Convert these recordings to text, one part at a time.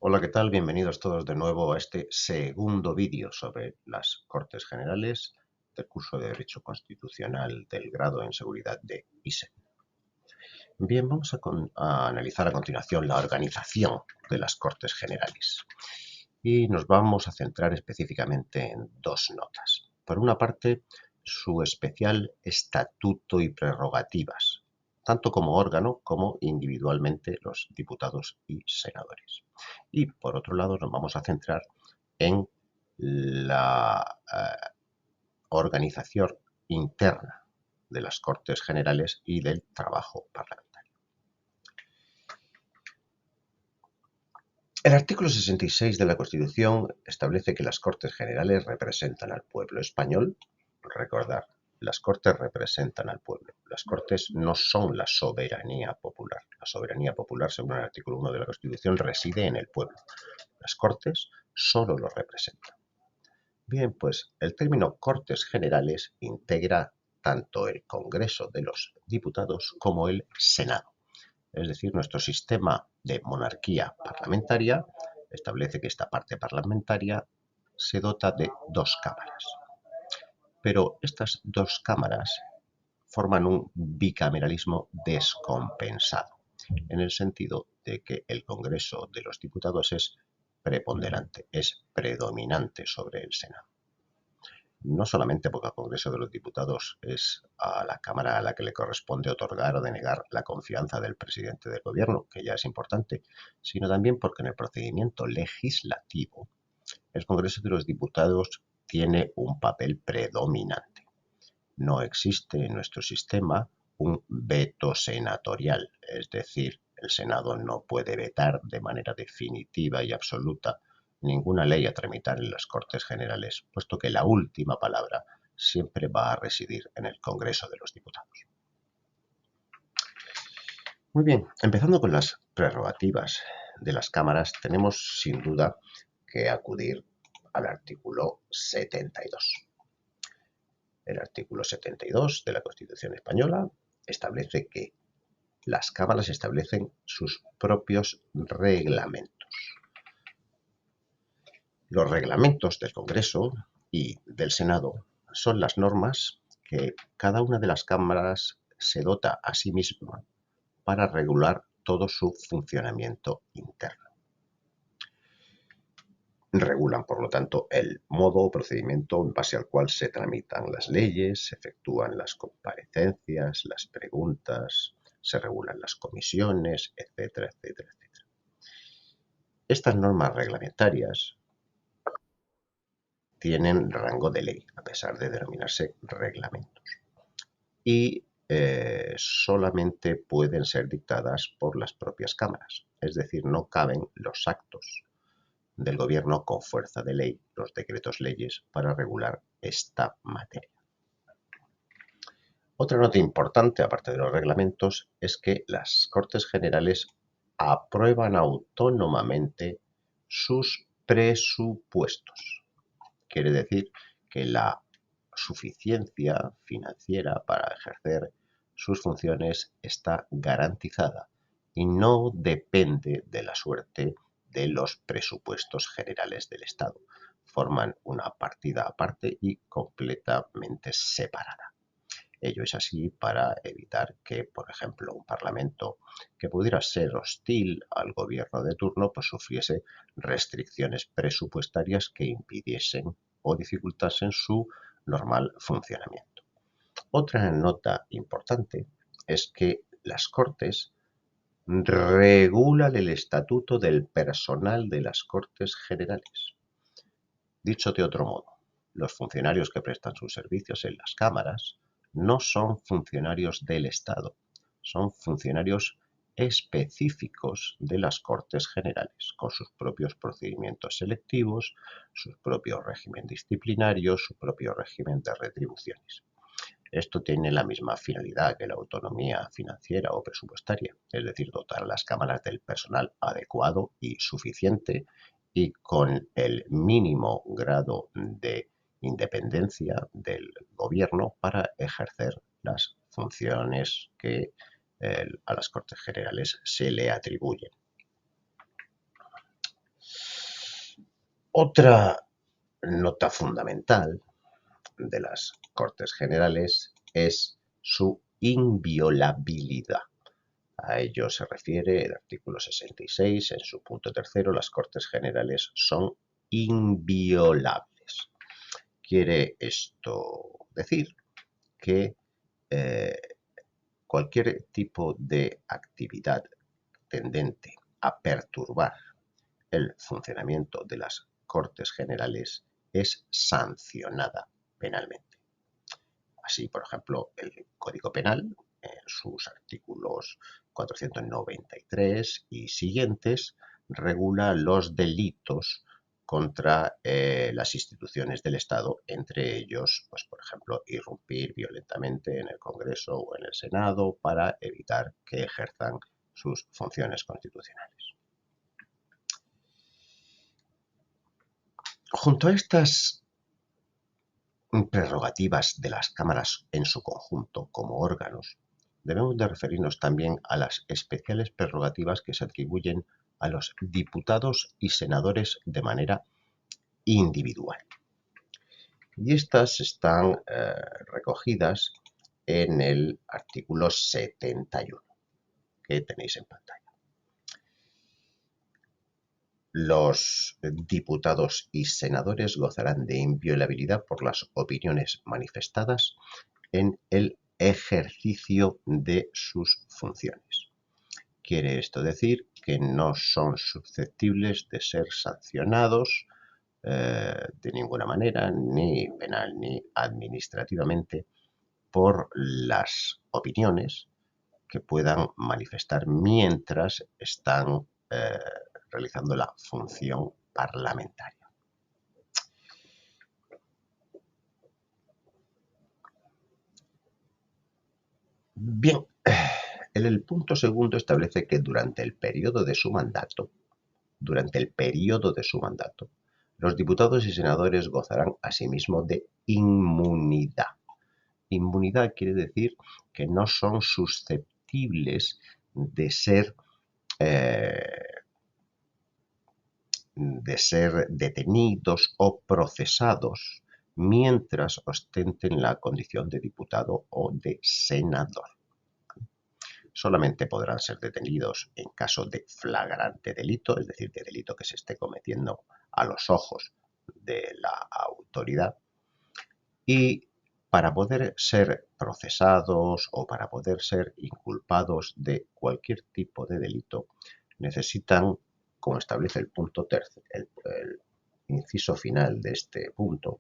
Hola, ¿qué tal? Bienvenidos todos de nuevo a este segundo vídeo sobre las Cortes Generales del curso de Derecho Constitucional del grado en Seguridad de ISE. Bien, vamos a analizar a continuación la organización de las Cortes Generales y nos vamos a centrar específicamente en dos notas. Por una parte, su especial estatuto y prerrogativas, tanto como órgano como individualmente los diputados y senadores. Y por otro lado nos vamos a centrar en la organización interna de las Cortes Generales y del trabajo parlamentario. El artículo 66 de la Constitución establece que las Cortes Generales representan al pueblo español. Recordar, las Cortes representan al pueblo. Las Cortes no son la soberanía popular. La soberanía popular, según el artículo 1 de la Constitución, reside en el pueblo. Las Cortes solo lo representan. Bien, pues el término Cortes Generales integra tanto el Congreso de los Diputados como el Senado. Es decir, nuestro sistema de monarquía parlamentaria establece que esta parte parlamentaria se dota de dos cámaras. Pero estas dos cámaras forman un bicameralismo descompensado, en el sentido de que el Congreso de los Diputados es preponderante, es predominante sobre el Senado. No solamente porque el Congreso de los Diputados es a la Cámara a la que le corresponde otorgar o denegar la confianza del presidente del gobierno, que ya es importante, sino también porque en el procedimiento legislativo el Congreso de los Diputados tiene un papel predominante. No existe en nuestro sistema un veto senatorial, es decir, el Senado no puede vetar de manera definitiva y absoluta ninguna ley a tramitar en las Cortes Generales, puesto que la última palabra siempre va a residir en el Congreso de los Diputados. Muy bien, empezando con las prerrogativas de las cámaras, tenemos sin duda que acudir al artículo 72. El artículo 72 de la Constitución española establece que las cámaras establecen sus propios reglamentos. Los reglamentos del Congreso y del Senado son las normas que cada una de las cámaras se dota a sí misma para regular todo su funcionamiento interno. Regulan, por lo tanto, el modo o procedimiento en base al cual se tramitan las leyes, se efectúan las comparecencias, las preguntas, se regulan las comisiones, etcétera, etcétera, etcétera. Estas normas reglamentarias tienen rango de ley, a pesar de denominarse reglamentos. Y solamente pueden ser dictadas por las propias cámaras, es decir, no caben los actos del gobierno con fuerza de ley, los decretos leyes, para regular esta materia. Otra nota importante, aparte de los reglamentos, es que las Cortes Generales aprueban autónomamente sus presupuestos. Quiere decir que la suficiencia financiera para ejercer sus funciones está garantizada y no depende de la suerte de los presupuestos generales del Estado. Forman una partida aparte y completamente separada. Ello es así para evitar que, por ejemplo, un parlamento que pudiera ser hostil al gobierno de turno, pues sufriese restricciones presupuestarias que impidiesen o dificultasen su normal funcionamiento. Otra nota importante es que las Cortes regulan el estatuto del personal de las Cortes Generales. Dicho de otro modo, los funcionarios que prestan sus servicios en las cámaras no son funcionarios del Estado, son funcionarios específicos de las Cortes Generales, con sus propios procedimientos selectivos, su propio régimen disciplinario, su propio régimen de retribuciones. Esto tiene la misma finalidad que la autonomía financiera o presupuestaria, es decir, dotar a las cámaras del personal adecuado y suficiente y con el mínimo grado de independencia del gobierno para ejercer las funciones que a las Cortes Generales se le atribuyen. Otra nota fundamental de las Cortes Generales es su inviolabilidad. A ello se refiere el artículo 66 en su punto tercero. Las Cortes Generales son inviolables. Quiere esto decir que cualquier tipo de actividad tendente a perturbar el funcionamiento de las Cortes Generales es sancionada penalmente. Así, por ejemplo, el Código Penal, en sus artículos 493 y siguientes, regula los delitos contra las instituciones del Estado, entre ellos, pues, por ejemplo, irrumpir violentamente en el Congreso o en el Senado para evitar que ejerzan sus funciones constitucionales. Junto a estas prerrogativas de las cámaras en su conjunto como órganos, debemos de referirnos también a las especiales prerrogativas que se atribuyen a los diputados y senadores de manera individual. Y estas están recogidas en el artículo 71, que tenéis en pantalla. Los diputados y senadores gozarán de inviolabilidad por las opiniones manifestadas en el ejercicio de sus funciones. Quiere esto decir que no son susceptibles de ser sancionados de ninguna manera, ni penal ni administrativamente, por las opiniones que puedan manifestar mientras están realizando la función parlamentaria. Bien, el punto segundo establece que durante el periodo de su mandato, los diputados y senadores gozarán asimismo de inmunidad. Inmunidad quiere decir que no son susceptibles de ser detenidos o procesados mientras ostenten la condición de diputado o de senador. Solamente podrán ser detenidos en caso de flagrante delito, es decir, de delito que se esté cometiendo a los ojos de la autoridad, y para poder ser procesados o para poder ser inculpados de cualquier tipo de delito, necesitan, como establece el punto tercero, el inciso final de este punto,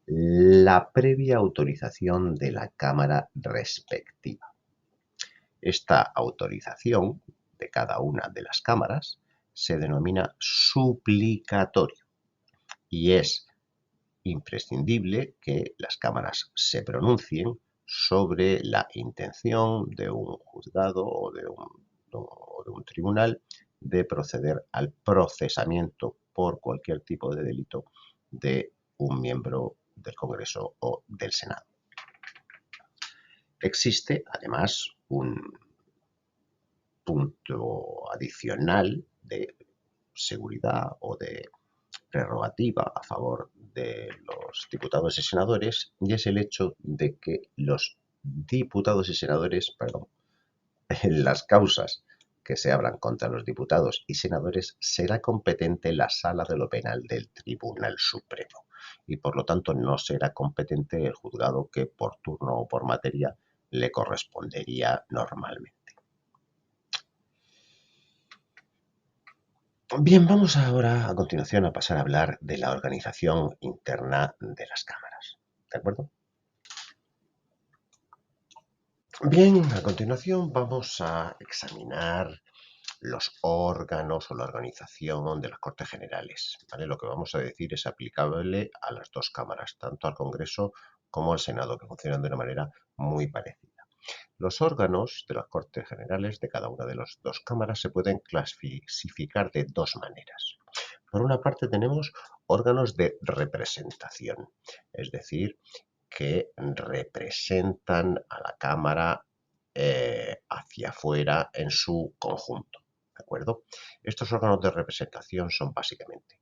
la previa autorización de la Cámara respectiva. Esta autorización de cada una de las cámaras se denomina suplicatorio y es imprescindible que las cámaras se pronuncien sobre la intención de un juzgado o de un tribunal de proceder al procesamiento por cualquier tipo de delito de un miembro del Congreso o del Senado. Existe, además, un punto adicional de seguridad o de prerrogativa a favor de los diputados y senadores, y es el hecho de que los diputados y senadores, en las causas que se abran contra los diputados y senadores, será competente la Sala de lo Penal del Tribunal Supremo y por lo tanto no será competente el juzgado que por turno o por materia le correspondería normalmente. Bien, vamos ahora a continuación a pasar a hablar de la organización interna de las cámaras, ¿de acuerdo? Bien, a continuación vamos a examinar los órganos o la organización de las Cortes Generales, ¿vale? Lo que vamos a decir es aplicable a las dos cámaras, tanto al Congreso como al Senado, que funcionan de una manera muy parecida. Los órganos de las Cortes Generales de cada una de las dos cámaras se pueden clasificar de dos maneras. Por una parte tenemos órganos de representación, es decir, que representan a la Cámara hacia afuera en su conjunto, ¿de acuerdo? Estos órganos de representación son básicamente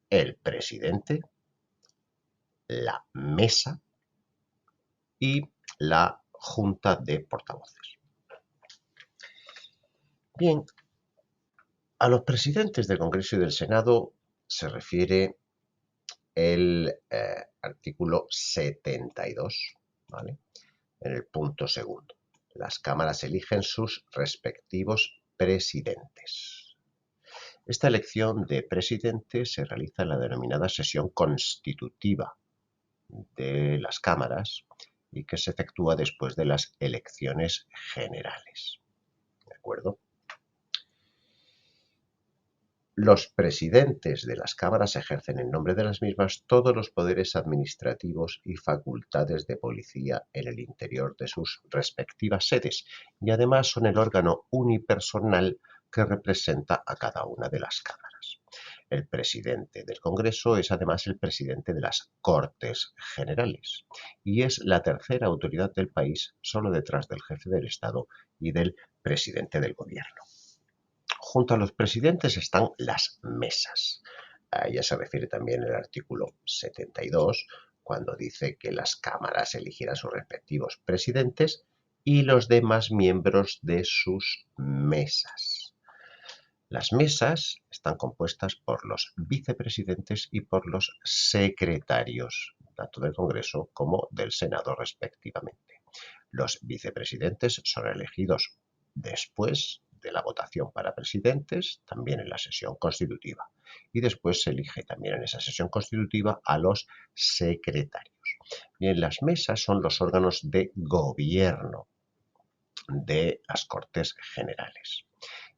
el presidente, la mesa y la junta de portavoces. Bien, a los presidentes del Congreso y del Senado se refiere el artículo 72, ¿vale? En el punto segundo. Las cámaras eligen sus respectivos presidentes. Esta elección de presidente se realiza en la denominada sesión constitutiva de las cámaras y que se efectúa después de las elecciones generales. ¿De acuerdo? Los presidentes de las cámaras ejercen en nombre de las mismas todos los poderes administrativos y facultades de policía en el interior de sus respectivas sedes y además son el órgano unipersonal que representa a cada una de las cámaras. El presidente del Congreso es además el presidente de las Cortes Generales y es la tercera autoridad del país solo detrás del jefe del Estado y del presidente del Gobierno. Junto a los presidentes están las mesas. A ella se refiere también el artículo 72, cuando dice que las cámaras elegirán sus respectivos presidentes y los demás miembros de sus mesas. Las mesas están compuestas por los vicepresidentes y por los secretarios, tanto del Congreso como del Senado respectivamente. Los vicepresidentes son elegidos después de la votación para presidentes, también en la sesión constitutiva. Y después se elige también en esa sesión constitutiva a los secretarios. Bien, las mesas son los órganos de gobierno de las Cortes Generales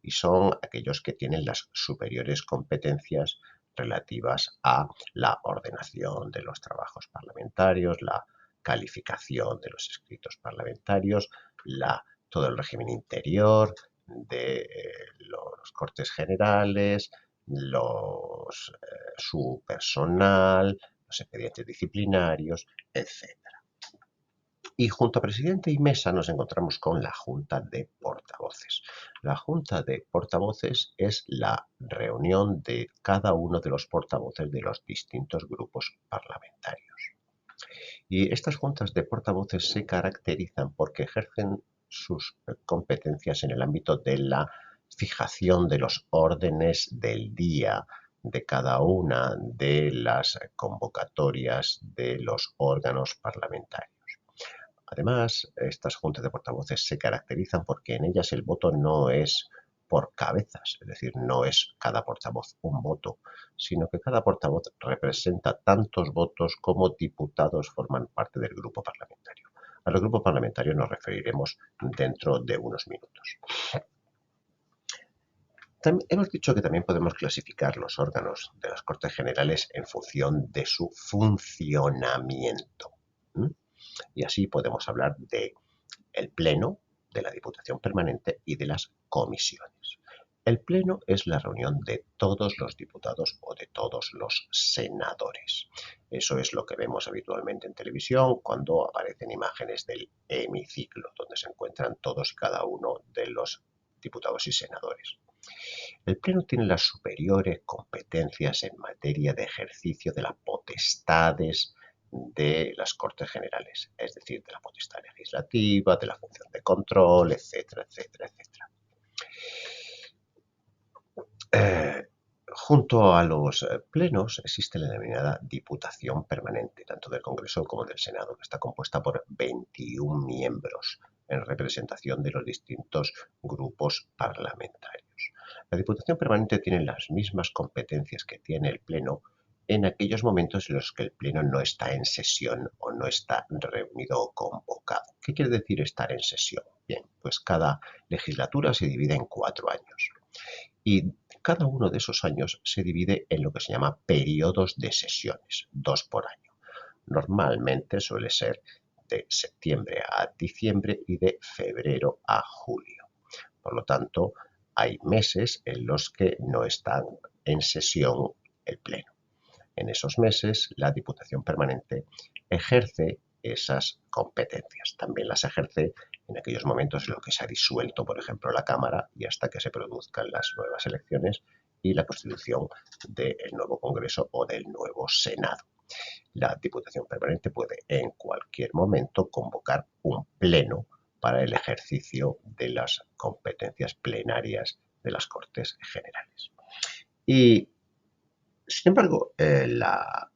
y son aquellos que tienen las superiores competencias relativas a la ordenación de los trabajos parlamentarios, la calificación de los escritos parlamentarios, todo el régimen interior de los Cortes Generales, su personal, los expedientes disciplinarios, etc. Y junto a presidente y mesa nos encontramos con la Junta de Portavoces. La Junta de Portavoces es la reunión de cada uno de los portavoces de los distintos grupos parlamentarios. Y estas juntas de portavoces se caracterizan porque ejercen sus competencias en el ámbito de la fijación de los órdenes del día de cada una de las convocatorias de los órganos parlamentarios. Además, estas juntas de portavoces se caracterizan porque en ellas el voto no es por cabezas, es decir, no es cada portavoz un voto, sino que cada portavoz representa tantos votos como diputados forman parte del grupo parlamentario. A los grupos parlamentarios nos referiremos dentro de unos minutos. Hemos dicho que también podemos clasificar los órganos de las Cortes Generales en función de su funcionamiento. Y así podemos hablar del Pleno, de la Diputación Permanente y de las comisiones. El Pleno es la reunión de todos los diputados o de todos los senadores. Eso es lo que vemos habitualmente en televisión cuando aparecen imágenes del hemiciclo, donde se encuentran todos y cada uno de los diputados y senadores. El Pleno tiene las superiores competencias en materia de ejercicio de las potestades de las Cortes Generales, es decir, de la potestad legislativa, de la función de control, etcétera, etcétera, etcétera. Junto a los plenos existe la denominada Diputación Permanente, tanto del Congreso como del Senado, que está compuesta por 21 miembros en representación de los distintos grupos parlamentarios. La Diputación Permanente tiene las mismas competencias que tiene el Pleno en aquellos momentos en los que el Pleno no está en sesión o no está reunido o convocado. ¿Qué quiere decir estar en sesión? Bien, pues cada legislatura se divide en 4 años y cada uno de esos años se divide en lo que se llama periodos de sesiones, 2 por año. Normalmente suele ser de septiembre a diciembre y de febrero a julio. Por lo tanto, hay meses en los que no están en sesión el Pleno. En esos meses, la Diputación Permanente ejerce esas competencias. También las ejerce en aquellos momentos en los que se ha disuelto, por ejemplo, la Cámara y hasta que se produzcan las nuevas elecciones y la constitución del nuevo Congreso o del nuevo Senado. La Diputación Permanente puede en cualquier momento convocar un pleno para el ejercicio de las competencias plenarias de las Cortes Generales. Y, sin embargo, las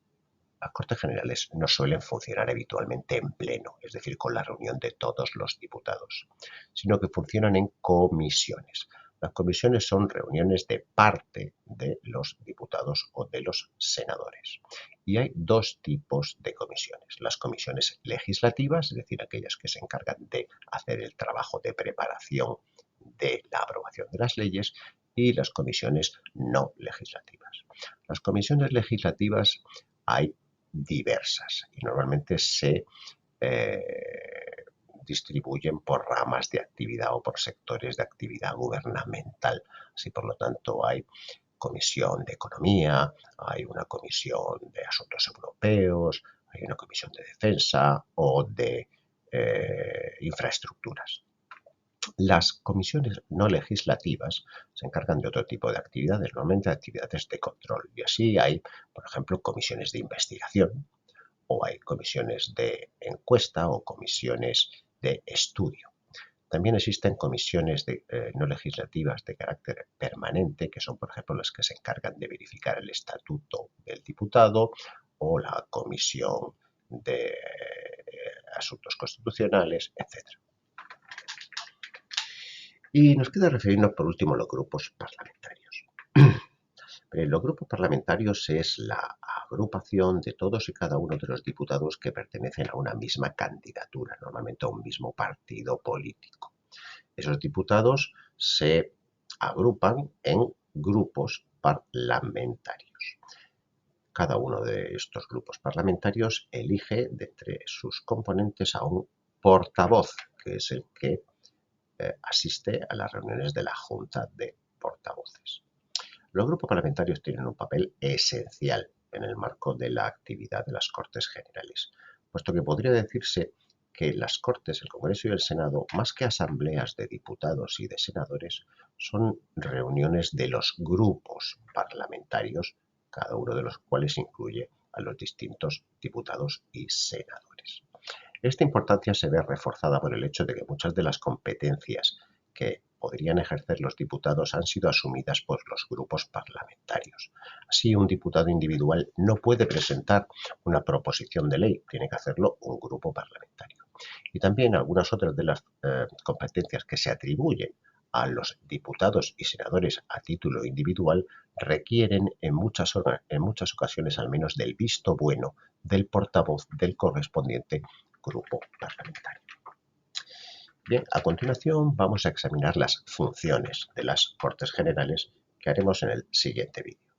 Cortes Generales no suelen funcionar habitualmente en pleno, es decir, con la reunión de todos los diputados, sino que funcionan en comisiones. Las comisiones son reuniones de parte de los diputados o de los senadores. Y hay dos tipos de comisiones. Las comisiones legislativas, es decir, aquellas que se encargan de hacer el trabajo de preparación de la aprobación de las leyes, y las comisiones no legislativas. Las comisiones legislativas hay diversas y normalmente se distribuyen por ramas de actividad o por sectores de actividad gubernamental. Así, por lo tanto, hay comisión de economía, hay una comisión de asuntos europeos, hay una comisión de defensa o de infraestructuras. Las comisiones no legislativas se encargan de otro tipo de actividades, normalmente actividades de control. Y así hay, por ejemplo, comisiones de investigación, o hay comisiones de encuesta o comisiones de estudio. También existen comisiones no legislativas de carácter permanente, que son, por ejemplo, las que se encargan de verificar el estatuto del diputado, o la comisión de asuntos constitucionales, etc. Y nos queda referirnos por último a los grupos parlamentarios. Los grupos parlamentarios es la agrupación de todos y cada uno de los diputados que pertenecen a una misma candidatura, normalmente a un mismo partido político. Esos diputados se agrupan en grupos parlamentarios. Cada uno de estos grupos parlamentarios elige de entre sus componentes a un portavoz, que es el que asiste a las reuniones de la Junta de Portavoces. Los grupos parlamentarios tienen un papel esencial en el marco de la actividad de las Cortes Generales, puesto que podría decirse que las Cortes, el Congreso y el Senado, más que asambleas de diputados y de senadores, son reuniones de los grupos parlamentarios, cada uno de los cuales incluye a los distintos diputados y senadores. Esta importancia se ve reforzada por el hecho de que muchas de las competencias que podrían ejercer los diputados han sido asumidas por los grupos parlamentarios. Así, un diputado individual no puede presentar una proposición de ley, tiene que hacerlo un grupo parlamentario. Y también algunas otras de las competencias que se atribuyen a los diputados y senadores a título individual requieren en muchas ocasiones al menos del visto bueno del portavoz del correspondiente grupo parlamentario. Bien, a continuación vamos a examinar las funciones de las Cortes Generales, que haremos en el siguiente vídeo.